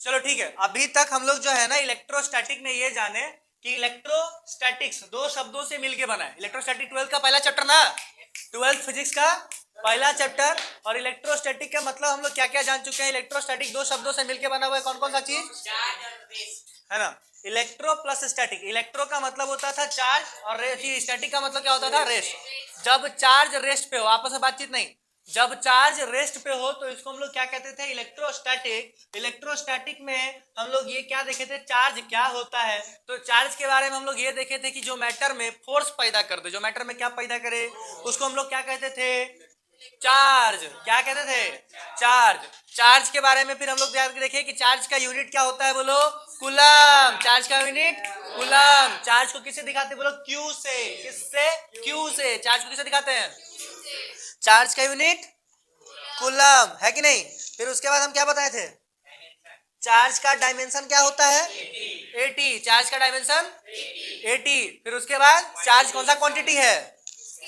चलो ठीक है, अभी तक हम लोग जो है ना इलेक्ट्रोस्टैटिक में ये जाने कि इलेक्ट्रोस्टैटिक्स दो शब्दों से मिलके बना है। इलेक्ट्रोस्टैटिक 12th का पहला चैप्टर ना, 12th फिजिक्स का पहला चैप्टर। और इलेक्ट्रोस्टैटिक का मतलब हम लोग क्या क्या जान चुके हैं। इलेक्ट्रोस्टैटिक दो शब्दों से मिलके बना हुआ है, कौन कौन सा चीज है ना। इलेक्ट्रो प्लस स्टैटिक, इलेक्ट्रो का मतलब होता था चार्ज और स्टैटिक का मतलब क्या होता था, रेस्ट। जब चार्ज रेस्ट पे हो, आपस में बातचीत नहीं, जब चार्ज रेस्ट पे हो तो इसको हम लोग क्या कहते थे, इलेक्ट्रोस्टैटिक। इलेक्ट्रोस्टैटिक में हम लोग ये क्या देखे थे, चार्ज क्या होता है। तो चार्ज के बारे में हम लोग ये देखे थे कि जो मैटर में फोर्स पैदा कर दे, जो मैटर में क्या पैदा करे, उसको हम लोग क्या कहते थे, चार्ज। क्या कहते थे, चार्ज। चार्ज के बारे में फिर हम लोग देखे कि चार्ज का यूनिट क्या होता है, बोलो कूलम। चार्ज का यूनिट कूलम। चार्ज को किससे दिखाते हैं, बोलो क्यू से। किससे, क्यू से। चार्ज को किससे दिखाते हैं, चार्ज का यूनिट कूलम, है कि नहीं। फिर उसके बाद हम क्या बताए थे, चार्ज का डायमेंशन क्या होता है, 80। चार्ज का डायमेंशन 80। फिर उसके बाद चार्ज कौन सा क्वांटिटी है,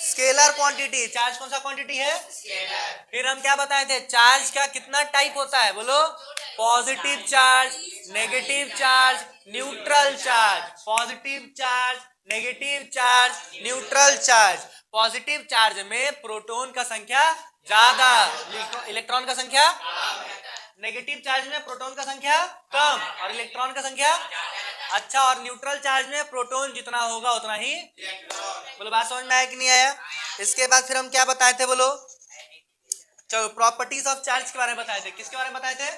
स्केलर क्वांटिटी। चार्ज कौन सा क्वांटिटी है, स्केलर। फिर हम क्या बताए थे, चार्ज का कितना टाइप होता है, बोलो positive charge, negative charge, neutral charge. Positive charge, negative charge, neutral charge. Positive charge में प्रोटॉन का संख्या ज्यादा, इलेक्ट्रॉन का संख्या। नेगेटिव चार्ज में प्रोटॉन का संख्या कम और इलेक्ट्रॉन का संख्या। अच्छा, और न्यूट्रल चार्ज में प्रोटॉन जितना होगा उतना ही। बोलो बात समझ में आया कि नहीं आया। इसके बाद फिर हम क्या बताए थे, बोलो चलो प्रॉपर्टीज ऑफ चार्ज के बारे में बताए थे। किसके बारे में बताए थे,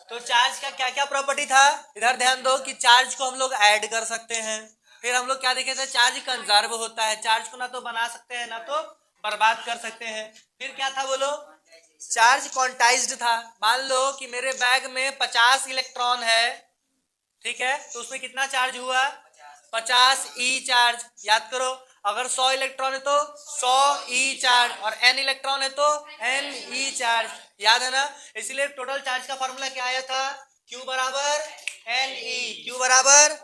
तो चार्ज का क्या क्या प्रॉपर्टी था। इधर ध्यान दो कि चार्ज को हम लोग ऐड कर सकते हैं। फिर हम लोग क्या देखे थे, चार्ज कंजर्व होता है, चार्ज को ना तो बना सकते हैं ना तो बर्बाद कर सकते हैं। फिर क्या था, बोलो चार्ज क्वांटाइज्ड था। मान लो कि मेरे बैग में 50 इलेक्ट्रॉन है, ठीक है, तो उसमें कितना चार्ज हुआ, 50 ई चार्ज। याद करो, अगर 100 इलेक्ट्रॉन है तो 100 ई चार्ज, और n इलेक्ट्रॉन है तो n ई चार्ज। याद है ना। इसलिए टोटल चार्ज का फॉर्मूला क्या आया था, Q बराबर n ई। Q बराबर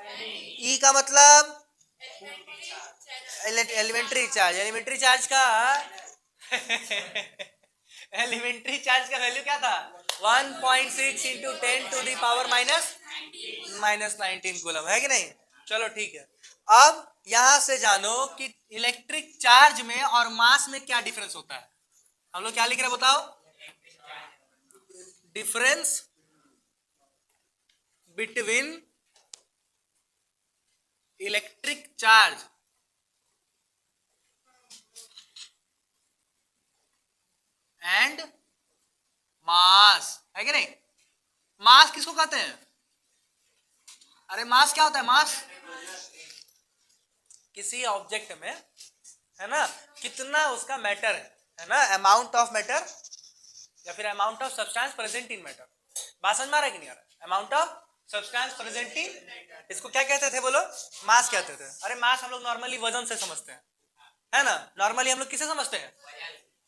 E का मतलब एलिमेंट्री चार्ज। एलिमेंट्री चार्ज का एलिमेंट्री चार्ज का वैल्यू क्या था, 1.6 into 10 to the power minus 19 coulomb, है कि नहीं। चलो ठीक है, अब यहां से जानो कि इलेक्ट्रिक चार्ज में और मास में क्या डिफरेंस होता है। हम लोग क्या लिख रहे हैं बताओ, difference between electric charge and mass, है कि नहीं। मास किसको कहते हैं, अरे मास क्या होता है, मास किसी ऑब्जेक्ट में, है ना, कितना उसका मैटर है ना, अमाउंट ऑफ मैटर या फिर amount of substance present in matter. बात समझ में आ रहा है कि नहीं आ रहा है, amount of substance present in, इसको क्या कहते थे, बोलो मास कहते थे। अरे मास हम लोग नॉर्मली वजन से समझते हैं, है ना। नॉर्मली हम लोग किसे समझते हैं,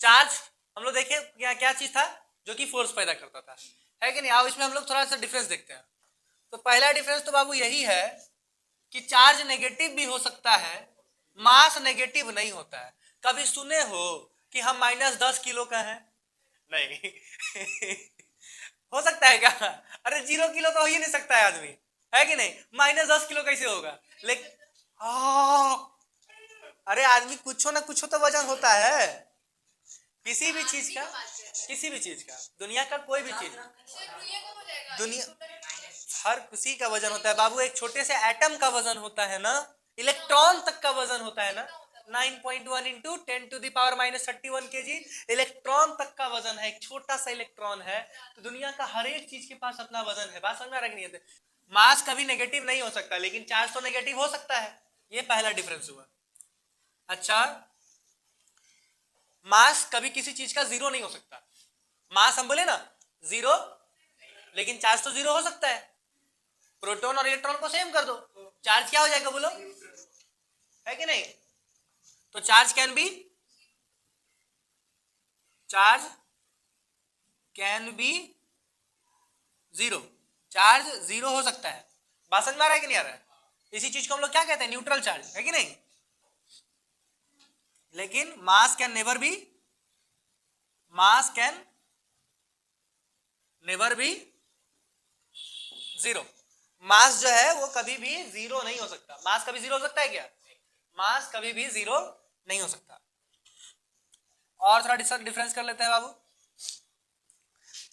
चार्ज। हम लोग देखे क्या क्या चीज था जो कि फोर्स पैदा करता था, है कि नहीं। आओ इसमें हम लोग थोड़ा सा डिफरेंस देखते हैं। तो पहला डिफरेंस तो बाबू यही है कि चार्ज नेगेटिव भी हो सकता है, मास नेगेटिव नहीं होता है। कभी सुने हो कि हम -10 किलो का है, नहीं हो सकता है क्या, अरे 0 किलो तो हो ही नहीं सकता है आदमी, है कि नहीं। -10 किलो कैसे होगा, लेकिन अरे आदमी कुछ ना कुछ तो वजन होता है, किसी भी चीज का, किसी भी चीज का, दुनिया का कोई भी चीज, दुनिया हर किसी का वजन होता है बाबू। एक छोटे से एटम का वजन होता है ना, इलेक्ट्रॉन तक का वजन होता है ना, 9.1 into 10 to the power -31 kg electron तक का वजन है। एक छोटा सा इलेक्ट्रॉन है, तो दुनिया का हर एक चीज के पास अपना वजन है। बात समझ में आ रहा है कि नहीं। मास कभी नेगेटिव नहीं हो सकता, लेकिन चार्ज तो नेगेटिव हो सकता है। ये पहला डिफरेंस हुआ। अच्छा, मास कभी किसी चीज का जीरो नहीं हो सकता। मास हम बोले ना जीरो, लेकिन चार्ज तो जीरो हो सकता है। प्रोटॉन और इलेक्ट्रॉन को सेम कर दो, चार्ज क्या हो जाएगा बोलो, है कि नहीं। तो charge can be, charge can be zero, charge zero हो सकता है। बात समझ में आ रहा है कि नहीं आ रहा है। इसी चीज को हम लोग क्या कहते हैं, न्यूट्रल चार्ज, है कि नहीं। लेकिन mass can never be, mass can never be zero. Mass जो है वो कभी भी जीरो नहीं हो सकता। मास कभी जीरो हो सकता है क्या? मास कभी भी जीरो नहीं हो सकता। और थोड़ा डिफरेंस कर लेते हैं बाबू।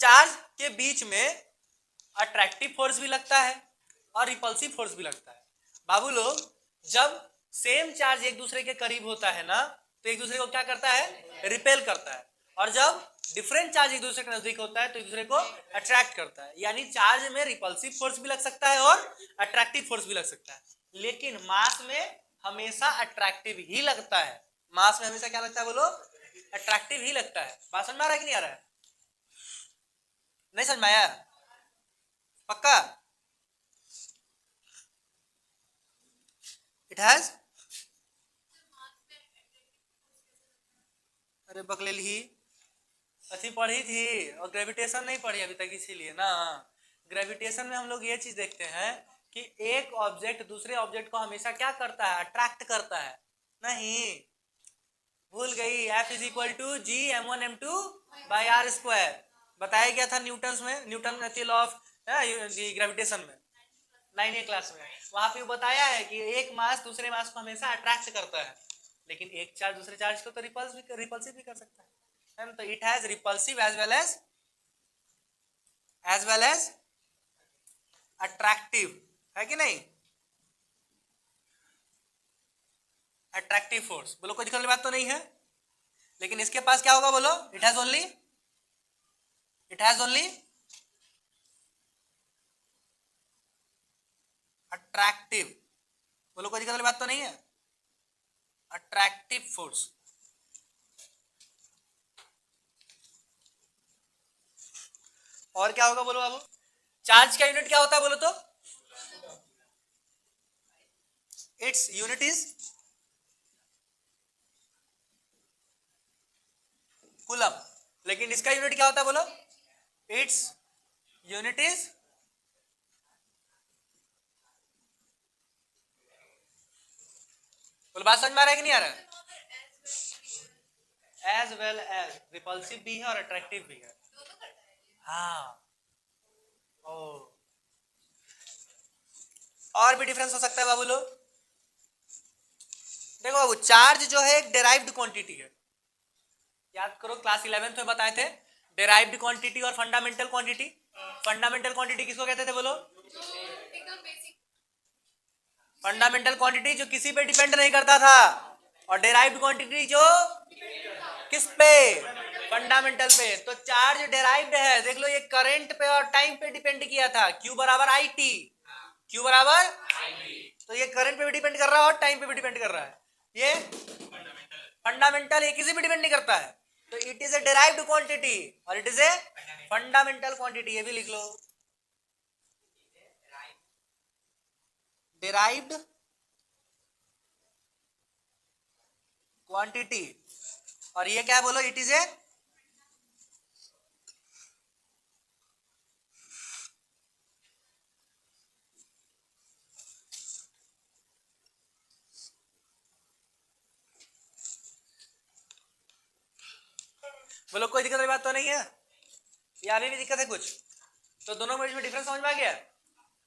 चार्ज के बीच में अट्रैक्टिव फोर्स भी लगता है और रिपल्सिव फोर्स भी लगता है। बाबू लोग, जब सेम चार्ज एक दूसरे के करीब होता है ना, तो एक दूसरे को क्या करता है? रिपेल करता है। और जब डिफरेंट चार्ज एक दूसरे के नजदीक होता है तो एक दूसरे को अट्रैक्ट करता है। यानी चार्ज में रिपल्सिव फोर्स भी लग सकता है और अट्रैक्टिव फोर्स भी लग सकता है, लेकिन मास में हमेशा अट्रैक्टिव ही लगता है। मास में हमेशा क्या लगता है बोलो? अट्रैक्टिव ही लगता है। बात समझ में आ रहा है कि नहीं आ रहा है? नहीं समझ में आया? पक्का? इट हैज, अरे बकलेल ही अच्छी पढ़ी थी और ग्रेविटेशन नहीं पढ़ी अभी तक, इसीलिए ना। ग्रेविटेशन में हम लोग ये चीज देखते हैं कि एक ऑब्जेक्ट दूसरे ऑब्जेक्ट को हमेशा क्या करता है? अट्रैक्ट करता है। नहीं, भूल गई। F is equal to G m1m2 by r square बताया गया था न्यूटन में, न्यूटन लॉ ऑफ ग्रेविटेशन में 9वीं क्लास में। वहां पे बताया है कि एक मास दूसरे मास को हमेशा अट्रैक्ट करता है, लेकिन एक चार्ज दूसरे चार्ज को तो रिपल्सिव भी कर सकता है। तो it has repulsive as well as attractive, है कि नहीं? अट्रैक्टिव फोर्स बोलो, कोई दिक्कत वाली बात तो नहीं है। लेकिन इसके पास क्या होगा बोलो? It has only attractive. बोलो, कोई दिक्कत वाली बात तो नहीं है। Attractive force. और क्या होगा बोलो बाबू? चार्ज का यूनिट क्या होता है बोलो तो? Its unit is coulomb. लेकिन इसका यूनिट क्या होता है बोलो? इट्स यूनिट इज, बोलो बात समझ में आ रहा है कि नहीं आ रहा है? एज वेल एज रिपल्सिव भी है और अट्रैक्टिव भी है। हाँ। ओ, और भी डिफरेंस हो सकता है बाबू लोग। देखो बाबू, चार्ज जो है एक डेराइव्ड क्वांटिटी है। याद करो क्लास 11th में बताए थे डेराइव्ड क्वांटिटी और फंडामेंटल क्वांटिटी। फंडामेंटल क्वांटिटी किसको कहते थे बोलो? फंडामेंटल क्वांटिटी जो किसी पे डिपेंड नहीं करता था, और डेराइव्ड क्वांटिटी जो किस पे? फंडामेंटल पे। तो चार्ज डेराइव्ड है, देख लो, ये करंट पे और टाइम पे डिपेंड किया था। Q बराबर आई टी, Q बराबर, तो ये करंट पे भी डिपेंड कर रहा है और टाइम पे भी डिपेंड कर रहा है। ये फंडामेंटल, ये किसी पे डिपेंड नहीं करता है। तो it is a derived quantity और it is a fundamental quantity. ये भी लिख लो, डेराइव्ड क्वांटिटी। और ये क्या बोलो? इट इज ए बोलो, कोई दिक्कत वाली बात तो नहीं है? या अभी भी दिक्कत है कुछ? तो दोनों में डिफरेंस समझ में आ गया?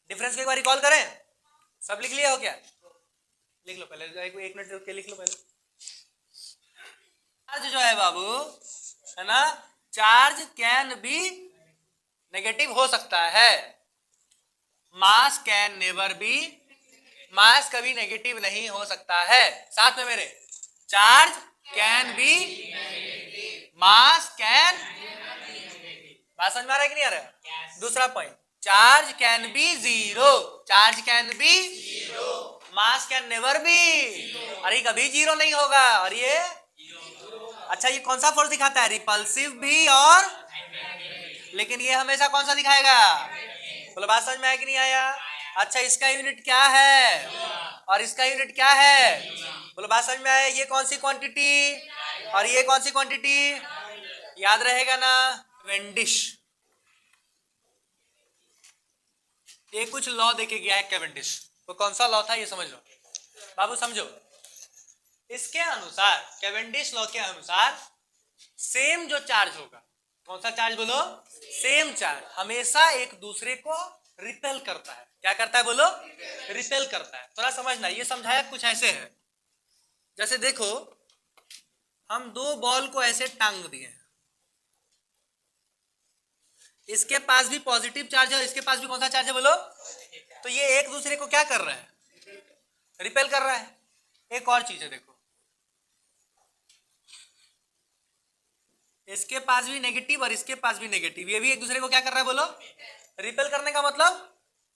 डिफरेंस को एक बार रिकॉल करें। सब लिख लिया हो क्या? लिख लो पहले, एक मिनट रुक के लिख लो पहले। चार्ज जो है बाबू, है ना, चार्ज कैन बी नेगेटिव हो सकता है। मास कैन नेवर बी, मास कभी नेगेटिव नहीं हो सकता है। साथ में मेरे, charge can be, mass can, बात समझ में आ रहा है कि नहीं आ रहा है? दूसरा point, charge can be zero, charge can be zero, mass can never B, अरे कभी जीरो नहीं होगा। और ये अच्छा, ये कौन सा फोर्स दिखाता है? रिपल्सिव भी और, लेकिन ये हमेशा कौन सा दिखाएगा? बोलो, बात समझ में आया कि नहीं आया? अच्छा, इसका यूनिट क्या है और इसका यूनिट क्या है? बोलो, बात समझ में आया? ये कौन सी क्वांटिटी और ये कौन सी क्वांटिटी? याद रहेगा ना? कैवेंडिश, ये कुछ लॉ देके गया है कैवेंडिश। वो कौन सा लॉ था ये समझ लो बाबू, समझो। इसके अनुसार, कैवेंडिश लॉ के अनुसार, सेम जो चार्ज होगा, कौन सा चार्ज बोलो? सेम चार्ज हमेशा एक दूसरे को रिपेल करता है। क्या करता है बोलो? रिपेल करता है। थोड़ा समझना, ये समझाया कुछ ऐसे है, जैसे देखो हम दो बॉल को ऐसे टांग दिए, इसके पास भी पॉजिटिव चार्ज है और इसके पास भी कौन सा चार्ज है बोलो? तो ये एक दूसरे को क्या कर रहा है? रिपेल कर रहा है। एक और चीज है देखो, इसके पास भी नेगेटिव और इसके पास भी नेगेटिव, ये भी एक दूसरे को क्या कर रहा है बोलो? रिपेल करने का मतलब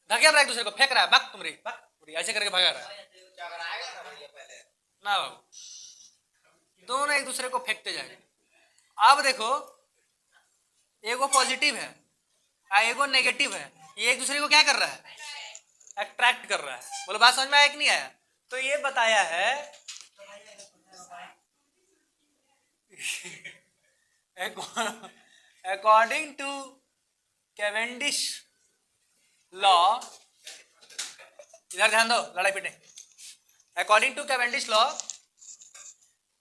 धकेल रहा है एक दूसरे को, फेंक रहा है, भाग तुमरी भाग, ऐसे करके भगा रहा है ना बाबू, दोनों एक दूसरे को फेंकते जाएंगे। अब देखो एगो पॉजिटिव है और एगो नेगेटिव है, ये एक दूसरे को क्या कर रहा है? अट्रैक्ट कर रहा है। बोलो बात समझ में आया कि नहीं आया? तो ये बताया है अकॉर्डिंग टू कैवेंडिश लॉ, इधर ध्यान दो, लड़ाई पिटे। According to Cavendish law,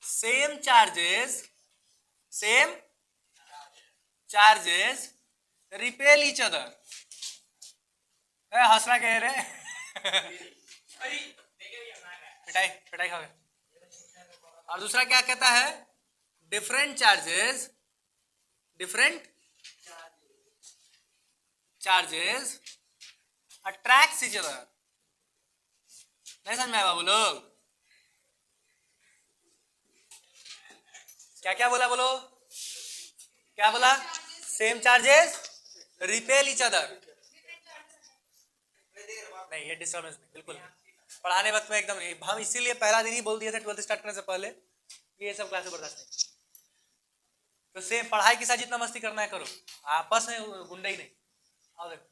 same charges repel each other. हंसना कह रहे पिटाई पिटाई खा गए। और दूसरा क्या कहता है? Different charges attract each other. नहीं समझ में आया बाबू लोग? क्या क्या बोला बोलो? क्या बोला? Same charges repel each other. नहीं, ये डिस्टर्बेंस नहीं, बिल्कुल पढ़ाने वक्त में एकदम नहीं। हम इसीलिए पहला दिन ही बोल दिए थे 12th स्टार्ट करने से पहले, ये सब क्लास बर्दाश्त नहीं। तो सेम पढ़ाई के साथ जितना मस्ती करना है करो, आपस में गुंडे ही नहीं। आओ देखो,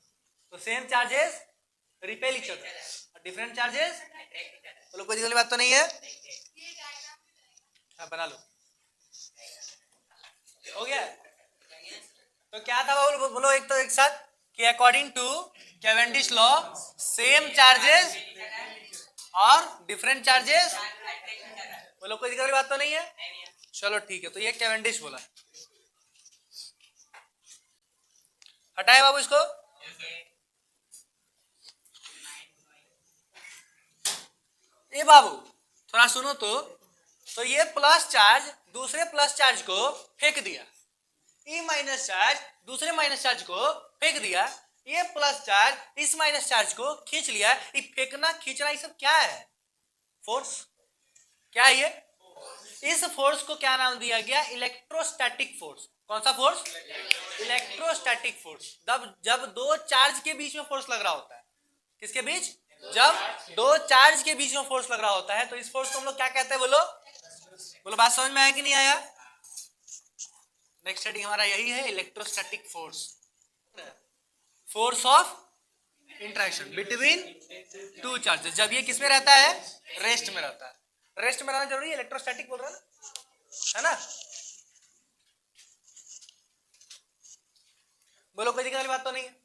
तो same charges repel each other, different charges, बोलो कोई दिक्कत बात तो नहीं है? हाँ बना लो, हो गया। तो क्या था बोलो बोलो एक तो एक साथ कि according to Cavendish law, same charges और डिफरेंट चार्जेस, बोलो कोई दिक्कत बात तो नहीं है? चलो ठीक है, तो ये कैवेंडिश बोला। हटाए बाबू इसको। ए बाबू थोड़ा सुनो तो ये प्लस चार्ज दूसरे प्लस चार्ज को फेंक दिया, ई माइनस चार्ज दूसरे माइनस चार्ज को फेंक दिया, ये प्लस चार्ज इस माइनस चार्ज को खींच लिया। ये फेंकना खींचना ये सब क्या है? फोर्स। क्या है ये? इस फोर्स को क्या नाम दिया गया? Electrostatic force. कौन सा फोर्स? Electrostatic force. जब दो चार्ज के बीच में फोर्स लग रहा होता है, किसके बीच? जब दो चार्ज के बीच में फोर्स लग रहा होता है, तो इस फोर्स को हम लोग क्या कहते हैं बोलो? बोलो बात समझ में आया कि नहीं आया? नेक्स्ट हेडिंग हमारा यही है, electrostatic force. Force of interaction between two charges. जब ये किस में रहता है? रेस्ट में रहता है। रेस्ट में रहना जरूरी है, इलेक्ट्रोस्टैटिक बोल रहा है ना? बोलो कोई दिक्कत वाली बात तो नहीं है?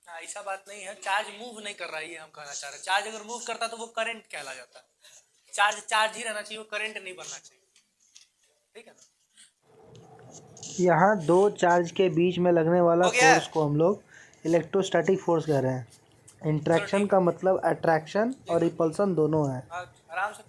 ऐसा बात नहीं है, चार्ज मूव नहीं कर रहा है, ये हम कहना चाह रहे हैं। चार्ज अगर मूव करता तो वो करंट कहला जाता है। चार्ज ही रहना चाहिए, वो करंट नहीं बनना चाहिए, ठीक है ना? यहाँ दो चार्ज के बीच में लगने वाला फोर्स को हम लोग इलेक्ट्रोस्टैटिक फोर्स कह रहे हैं। इंट्रैक्शन का मतलब अट्रैक्शन और रिपल्सन दोनों है। आराम से